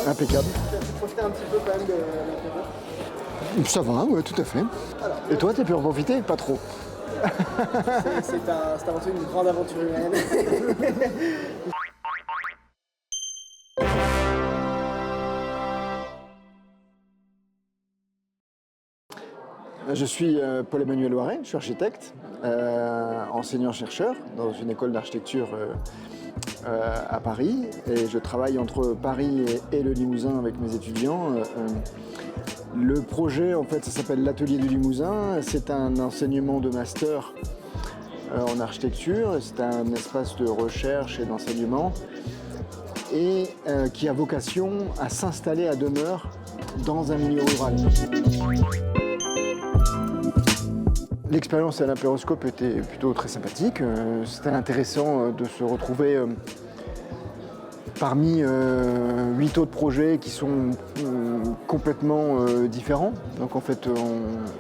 Impeccable. Tu as pu profiter un petit peu quand même de l'apéro? Ça va, ouais, tout à fait. Et toi, t'as pu en profiter? Pas trop. C'est avant tout une grande aventure humaine. Je suis Paul-Emmanuel Loiret, je suis architecte, enseignant-chercheur dans une école d'architecture à Paris. Et je travaille entre Paris et le Limousin avec mes étudiants. Le projet, en fait, ça s'appelle l'Atelier du Limousin. C'est un enseignement de master en architecture. C'est un espace de recherche et d'enseignement et qui a vocation à s'installer à demeure dans un milieu rural. L'expérience à l'Apéroscope était plutôt très sympathique. C'était intéressant de se retrouver parmi 8 autres projets qui sont complètement différents. Donc en fait,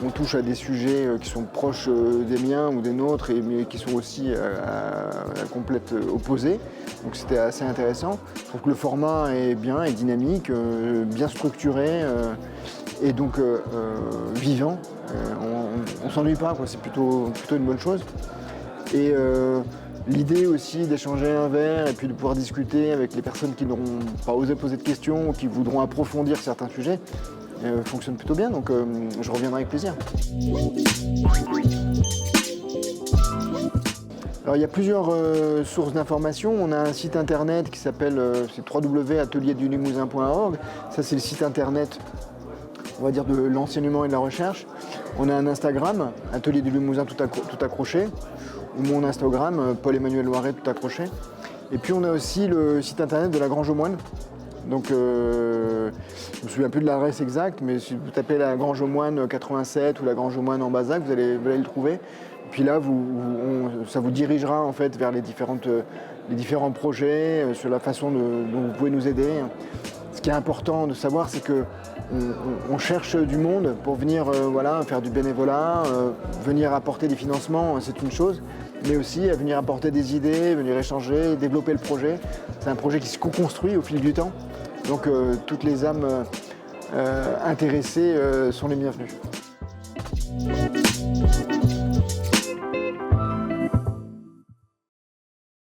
on touche à des sujets qui sont proches des miens ou des nôtres, mais qui sont aussi à complète opposé. Donc c'était assez intéressant. Je trouve que le format est bien, est dynamique, bien structuré et donc vivant. On s'ennuie pas, quoi. C'est plutôt une bonne chose. Et l'idée aussi d'échanger un verre et puis de pouvoir discuter avec les personnes qui n'auront pas osé poser de questions ou qui voudront approfondir certains sujets fonctionne plutôt bien, donc je reviendrai avec plaisir. Alors il y a plusieurs sources d'informations. On a un site internet qui s'appelle www.atelierdulimousin.org. Ça c'est le site internet, on va dire, de l'enseignement et de la recherche. On a un Instagram, Atelier du Limousin tout accroché, ou mon Instagram, Paul-Emmanuel Loiret tout accroché. Et puis on a aussi le site internet de la Grange aux Moines. Donc je ne me souviens plus de l'adresse exacte, mais si vous tapez la Grange aux Moines 87 ou la Grange aux Moines en Bazac, vous allez le trouver. Et puis là, ça vous dirigera en fait vers les différents projets, sur la façon dont vous pouvez nous aider. Ce qui est important de savoir, c'est qu'on cherche du monde pour venir faire du bénévolat, venir apporter des financements, c'est une chose, mais aussi venir apporter des idées, venir échanger, développer le projet. C'est un projet qui se co-construit au fil du temps, donc toutes les âmes intéressées sont les bienvenues.